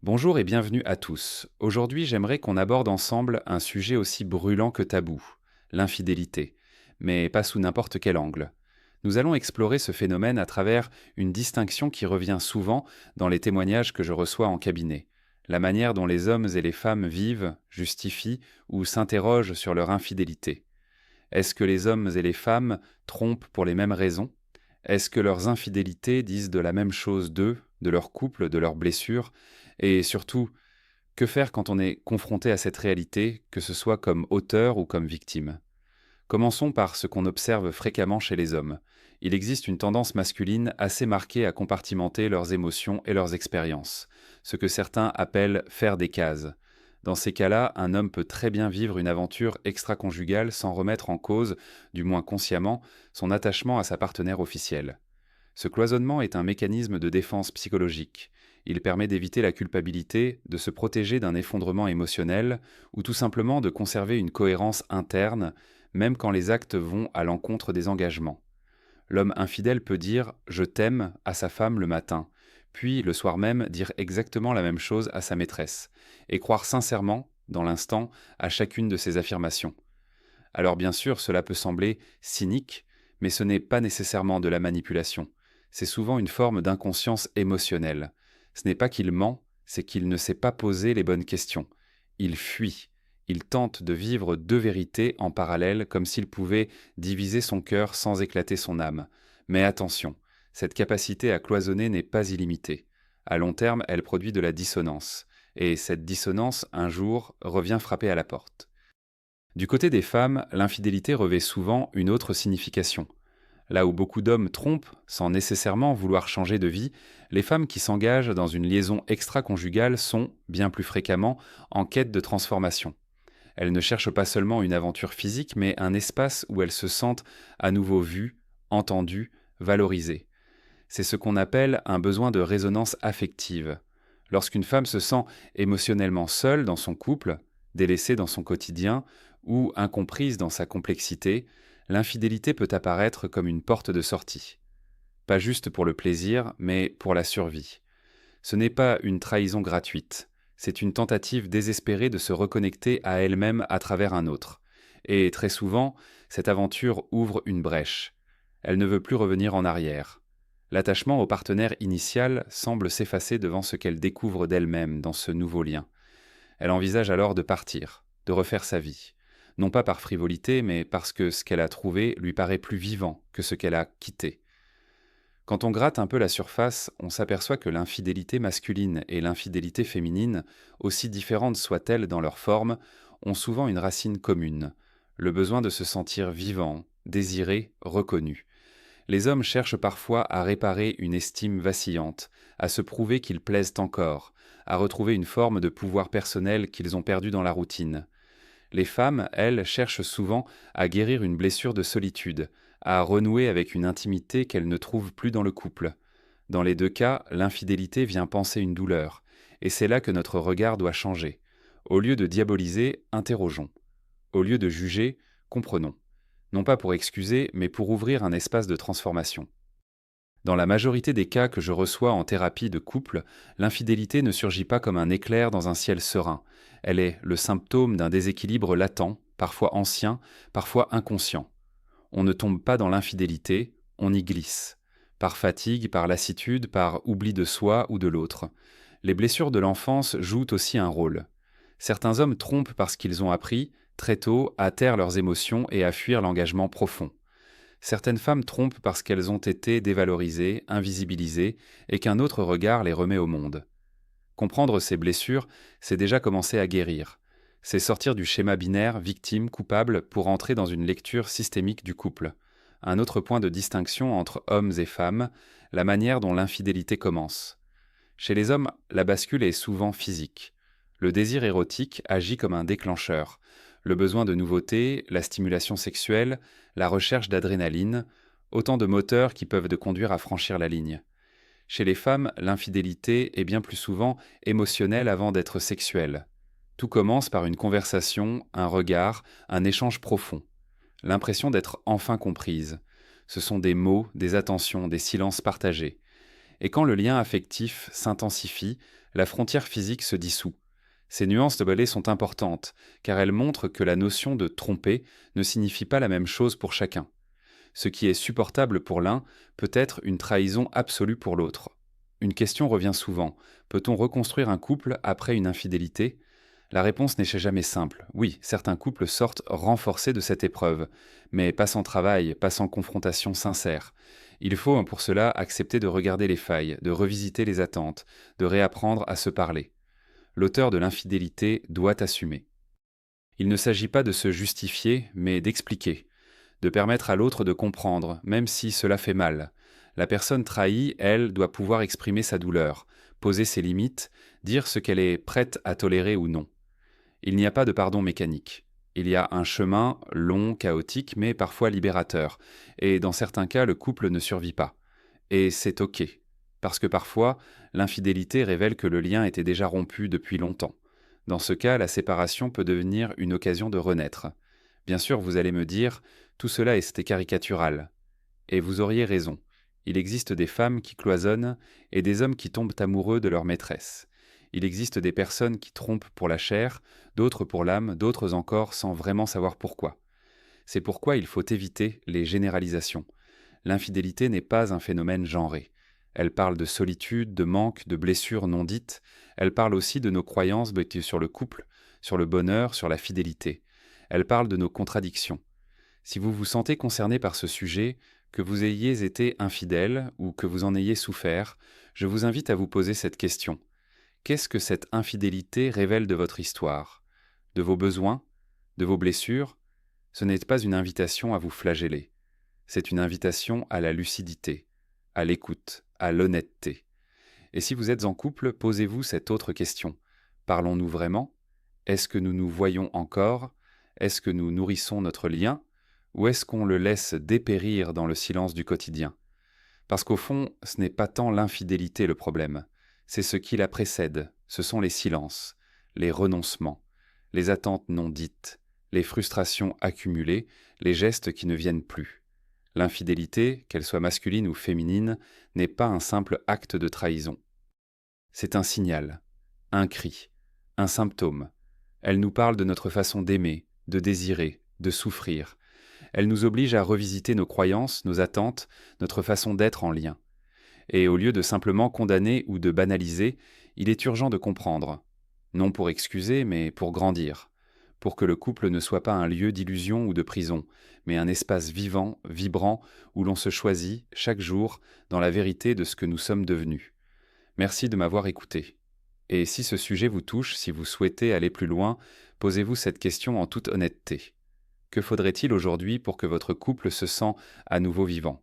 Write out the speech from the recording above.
Bonjour et bienvenue à tous. Aujourd'hui, j'aimerais qu'on aborde ensemble un sujet aussi brûlant que tabou, l'infidélité, mais pas sous n'importe quel angle. Nous allons explorer ce phénomène à travers une distinction qui revient souvent dans les témoignages que je reçois en cabinet. La manière dont les hommes et les femmes vivent, justifient ou s'interrogent sur leur infidélité. Est-ce que les hommes et les femmes trompent pour les mêmes raisons? Est-ce que leurs infidélités disent de la même chose d'eux, de leur couple, de leurs blessures? Et surtout, que faire quand on est confronté à cette réalité, que ce soit comme auteur ou comme victime? Commençons par ce qu'on observe fréquemment chez les hommes. Il existe une tendance masculine assez marquée à compartimenter leurs émotions et leurs expériences, ce que certains appellent faire des cases. Dans ces cas-là, un homme peut très bien vivre une aventure extra-conjugale sans remettre en cause, du moins consciemment, son attachement à sa partenaire officielle. Ce cloisonnement est un mécanisme de défense psychologique. Il permet d'éviter la culpabilité, de se protéger d'un effondrement émotionnel, ou tout simplement de conserver une cohérence interne, même quand les actes vont à l'encontre des engagements. L'homme infidèle peut dire «je t'aime» à sa femme le matin, puis le soir même dire exactement la même chose à sa maîtresse, et croire sincèrement, dans l'instant, à chacune de ces affirmations. Alors bien sûr, cela peut sembler cynique, mais ce n'est pas nécessairement de la manipulation. C'est souvent une forme d'inconscience émotionnelle. Ce n'est pas qu'il ment, c'est qu'il ne s'est pas posé les bonnes questions. Il fuit. Il tente de vivre deux vérités en parallèle comme s'il pouvait diviser son cœur sans éclater son âme. Mais attention, cette capacité à cloisonner n'est pas illimitée. À long terme, elle produit de la dissonance. Et cette dissonance, un jour, revient frapper à la porte. Du côté des femmes, l'infidélité revêt souvent une autre signification. Là où beaucoup d'hommes trompent, sans nécessairement vouloir changer de vie, les femmes qui s'engagent dans une liaison extra-conjugale sont, bien plus fréquemment, en quête de transformation. Elles ne cherchent pas seulement une aventure physique, mais un espace où elles se sentent à nouveau vues, entendues, valorisées. C'est ce qu'on appelle un besoin de résonance affective. Lorsqu'une femme se sent émotionnellement seule dans son couple, délaissée dans son quotidien ou incomprise dans sa complexité, l'infidélité peut apparaître comme une porte de sortie. Pas juste pour le plaisir, mais pour la survie. Ce n'est pas une trahison gratuite, c'est une tentative désespérée de se reconnecter à elle-même à travers un autre. Et très souvent, cette aventure ouvre une brèche. Elle ne veut plus revenir en arrière. L'attachement au partenaire initial semble s'effacer devant ce qu'elle découvre d'elle-même dans ce nouveau lien. Elle envisage alors de partir, de refaire sa vie. Non pas par frivolité, mais parce que ce qu'elle a trouvé lui paraît plus vivant que ce qu'elle a quitté. Quand on gratte un peu la surface, on s'aperçoit que l'infidélité masculine et l'infidélité féminine, aussi différentes soient-elles dans leur forme, ont souvent une racine commune, le besoin de se sentir vivant, désiré, reconnu. Les hommes cherchent parfois à réparer une estime vacillante, à se prouver qu'ils plaisent encore, à retrouver une forme de pouvoir personnel qu'ils ont perdu dans la routine. Les femmes, elles, cherchent souvent à guérir une blessure de solitude, à renouer avec une intimité qu'elles ne trouvent plus dans le couple. Dans les deux cas, l'infidélité vient panser une douleur, et c'est là que notre regard doit changer. Au lieu de diaboliser, interrogeons. Au lieu de juger, comprenons. Non pas pour excuser, mais pour ouvrir un espace de transformation. Dans la majorité des cas que je reçois en thérapie de couple, l'infidélité ne surgit pas comme un éclair dans un ciel serein. Elle est le symptôme d'un déséquilibre latent, parfois ancien, parfois inconscient. On ne tombe pas dans l'infidélité, on y glisse. Par fatigue, par lassitude, par oubli de soi ou de l'autre. Les blessures de l'enfance jouent aussi un rôle. Certains hommes trompent parce qu'ils ont appris, très tôt, à taire leurs émotions et à fuir l'engagement profond. Certaines femmes trompent parce qu'elles ont été dévalorisées, invisibilisées, et qu'un autre regard les remet au monde. Comprendre ces blessures, c'est déjà commencer à guérir. C'est sortir du schéma binaire victime-coupable pour entrer dans une lecture systémique du couple. Un autre point de distinction entre hommes et femmes, la manière dont l'infidélité commence. Chez les hommes, la bascule est souvent physique. Le désir érotique agit comme un déclencheur. Le besoin de nouveauté, la stimulation sexuelle, la recherche d'adrénaline, autant de moteurs qui peuvent te conduire à franchir la ligne. Chez les femmes, l'infidélité est bien plus souvent émotionnelle avant d'être sexuelle. Tout commence par une conversation, un regard, un échange profond. L'impression d'être enfin comprise. Ce sont des mots, des attentions, des silences partagés. Et quand le lien affectif s'intensifie, la frontière physique se dissout. Ces nuances de balai sont importantes, car elles montrent que la notion de tromper ne signifie pas la même chose pour chacun. Ce qui est supportable pour l'un peut être une trahison absolue pour l'autre. Une question revient souvent. Peut-on reconstruire un couple après une infidélité? La réponse n'est jamais simple. Oui, certains couples sortent renforcés de cette épreuve, mais pas sans travail, pas sans confrontation sincère. Il faut pour cela accepter de regarder les failles, de revisiter les attentes, de réapprendre à se parler. L'auteur de l'infidélité doit assumer. Il ne s'agit pas de se justifier, mais d'expliquer, de permettre à l'autre de comprendre, même si cela fait mal. La personne trahie, elle, doit pouvoir exprimer sa douleur, poser ses limites, dire ce qu'elle est prête à tolérer ou non. Il n'y a pas de pardon mécanique. Il y a un chemin long, chaotique, mais parfois libérateur, et dans certains cas, le couple ne survit pas. Et c'est OK, parce que parfois, l'infidélité révèle que le lien était déjà rompu depuis longtemps. Dans ce cas, la séparation peut devenir une occasion de renaître. Bien sûr, vous allez me dire, tout cela est caricatural. Et vous auriez raison. Il existe des femmes qui cloisonnent et des hommes qui tombent amoureux de leur maîtresse. Il existe des personnes qui trompent pour la chair, d'autres pour l'âme, d'autres encore sans vraiment savoir pourquoi. C'est pourquoi il faut éviter les généralisations. L'infidélité n'est pas un phénomène genré. Elle parle de solitude, de manque, de blessures non dites. Elle parle aussi de nos croyances basées sur le couple, sur le bonheur, sur la fidélité. Elle parle de nos contradictions. Si vous vous sentez concerné par ce sujet, que vous ayez été infidèle ou que vous en ayez souffert, je vous invite à vous poser cette question. Qu'est-ce que cette infidélité révèle de votre histoire? De vos besoins? De vos blessures? Ce n'est pas une invitation à vous flageller. C'est une invitation à la lucidité, à l'écoute, à l'honnêteté. Et si vous êtes en couple, posez-vous cette autre question. Parlons-nous vraiment? Est-ce que nous nous voyons encore? Est-ce que nous nourrissons notre lien? Ou est-ce qu'on le laisse dépérir dans le silence du quotidien? Parce qu'au fond, ce n'est pas tant l'infidélité le problème, c'est ce qui la précède, ce sont les silences, les renoncements, les attentes non dites, les frustrations accumulées, les gestes qui ne viennent plus. L'infidélité, qu'elle soit masculine ou féminine, n'est pas un simple acte de trahison. C'est un signal, un cri, un symptôme. Elle nous parle de notre façon d'aimer, de désirer, de souffrir. Elle nous oblige à revisiter nos croyances, nos attentes, notre façon d'être en lien. Et au lieu de simplement condamner ou de banaliser, il est urgent de comprendre. Non pour excuser, mais pour grandir. Pour que le couple ne soit pas un lieu d'illusion ou de prison, mais un espace vivant, vibrant, où l'on se choisit, chaque jour, dans la vérité de ce que nous sommes devenus. Merci de m'avoir écouté. Et si ce sujet vous touche, si vous souhaitez aller plus loin, posez-vous cette question en toute honnêteté. Que faudrait-il aujourd'hui pour que votre couple se sente à nouveau vivant?